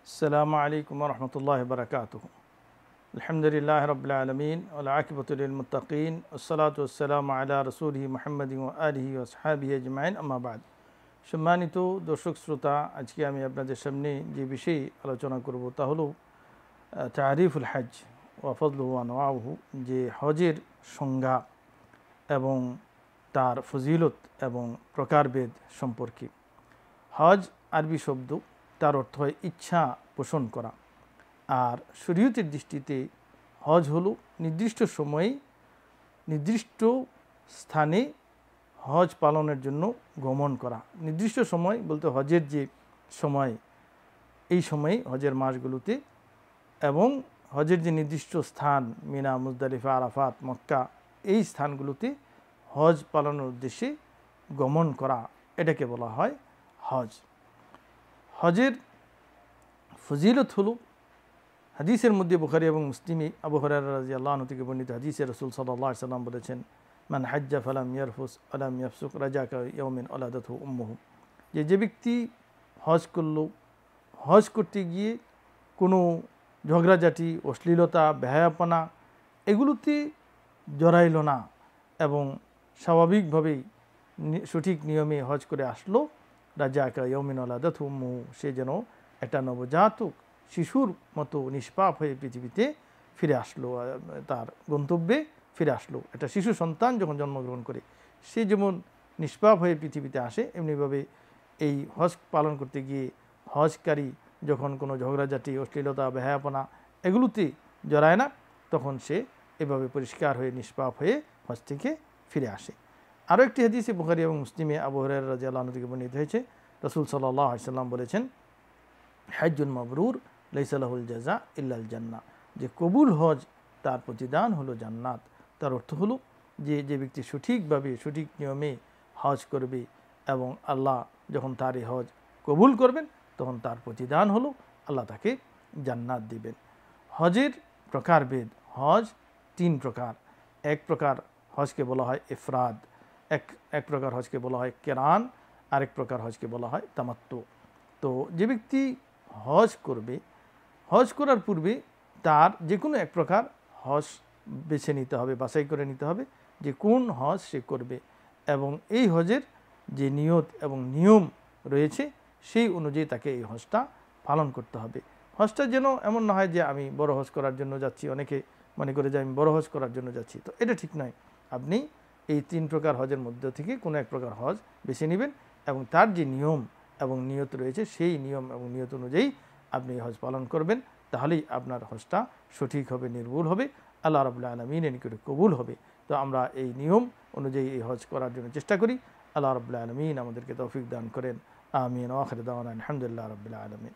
আসসালামু আলাইকুম ওয়া রাহমাতুল্লাহি ওয়া বারাকাতুহু। আলহামদুলিল্লাহি রাব্বিল আলামিন ওয়াল আকিবাতু লিল মুত্তাকিন ওয়াসসালাতু ওয়াসসালামু আলা রাসূলিহি মুহাম্মাদিন ওয়া আলিহি ওয়া আসহাবিহি আজমাইন, আম্মা বা'দ। সম্মানিত দর্শক শ্রোতা, আজকে আমি আপনাদের সামনে যে বিষয়ে আলোচনা করব তা হলো তারিফুল হজ ওয়া ফজলুহু ওয়া আনওয়াউহু, যে হজের সংজ্ঞা এবং তার ফজিলত এবং প্রকারভেদ সম্পর্কে। হজ আরবি শব্দ, তার অর্থ হয় ইচ্ছা পোষণ করা। আর শরীয়তের দৃষ্টিতে হজ হলো নির্দিষ্ট সময়ে নির্দিষ্ট স্থানে হজ পালনের জন্য গমন করা। নির্দিষ্ট সময় বলতে হজের যে সময়, এই সময়ে হজের মাসগুলোতে এবং হজের যে নির্দিষ্ট স্থান মিনা, মুজদালিফা, আরাফাত, মক্কা, এই স্থানগুলোতে হজ পালনের উদ্দেশ্যে গমন করা, এটাকে বলা হয় হজ। হজের ফজিলত হলো হাদিসের মধ্যে বুখারী এবং মুসলিমে আবু হুরায়রা রাদিয়াল্লাহু আনহু থেকে বর্ণিত হাদিসে রাসূল সাল্লাল্লাহু আলাইহি ওয়াসাল্লাম বলেছেন, মান হাজ্জা ফালাম ইয়ারফুস ওয়ালাম ইয়াফসুক রাজাকা ইয়াউমিন ওয়ালাদাতহু উম্মুহু, যে ব্যক্তি হজ করল, হজ করতে গিয়ে কোনো ঝগড়াঝাটি, অশ্লীলতা, বেহায়াপনা এগুলোতে জড়াইল না এবং স্বাভাবিকভাবেই সঠিক নিয়মে হজ করে আসলো, রাজাকা ইয়াউমিন ওয়ালাদাতহু উম্মুহু, সে যেন একটা নবজাতক শিশুর মতো নিষ্পাপ হয়ে পৃথিবীতে ফিরে আসলো, তার গন্তব্যে ফিরে আসলো। একটা শিশু সন্তান যখন জন্মগ্রহণ করে সে যেমন নিষ্পাপ হয়ে পৃথিবীতে আসে, এমনিভাবে এই হজ পালন করতে গিয়ে হজকারী যখন কোনো ঝগড়াঝাটি, অশ্লীলতা, বেহায়াপনা এগুলোতে জড়ায় না, তখন সে এভাবে পরিষ্কার হয়ে নিষ্পাপ হয়ে হজ থেকে ফিরে আসে। আরও একটি হাদিসে বুখারী এবং মুসলিমে আবু হুরায়রা রাদিয়াল্লাহু আনহু থেকে বর্ণিত হয়েছে, রাসূল সাল্লাল্লাহু আলাইহি ওয়াসাল্লাম বলেছেন, হজ্জুন মাবরুর লাইসা লাহুল জাযা ইল্লাল জান্নাহ, যে কবুল হজ তার প্রতিদান হলো জান্নাত। তার অর্থ হলো যে ব্যক্তি সঠিকভাবে সঠিক নিয়মে হজ করবে এবং আল্লাহ যখন তার এই হজ কবুল করবেন, তখন তার প্রতিদান হলো আল্লাহ তাকে জান্নাত দিবেন। হজের প্রকারভেদ, হজ তিন প্রকার। এক প্রকার হজকে বলা হয় ইফরাদ, এক প্রকার হজকে বলা হয় কেরান, আরেক প্রকার হজকে বলা হয় তামাত্তু। তো যে ব্যক্তি হজ করবে, হজ করার পূর্বে তার যে কোনো এক প্রকার হজ বেছে নিতে হবে, বাছাই করে নিতে হবে যে কোন হজ সে করবে, এবং এই হজের যে নিয়ত এবং নিয়ম রয়েছে সেই অনুযায়ী তাকে এই হজটা পালন করতে হবে। হজটা যেন এমন না হয় যে আমি বড় হজ করার জন্য যাচ্ছি, অনেকে মনে করে যে আমি বড় হজ করার জন্য যাচ্ছি, তো এটা ঠিক নয়। আপনি এই তিন প্রকার হজের মধ্য থেকে কোনো এক প্রকার হজ বেছে নেবেন এবং তার যে নিয়ম এবং নিয়ত রয়েছে সেই নিয়ম এবং নিয়ত অনুযায়ী আপনি হজ পালন করবেন, তাহলেই আপনার হজটা সঠিক হবে, নির্ভুল হবে, আল্লাহ রাব্বুল আলামিনের নিকটে কবুল হবে। তো আমরা এই নিয়ম অনুযায়ী এই হজ করার জন্য চেষ্টা করি। আল্লাহ রাব্বুল আলামিন আমাদেরকে তৌফিক দান করেন। আমিন। ওয়া আখিরু দাওয়ানা আলহামদুলিল্লাহি রাব্বিল আলামিন।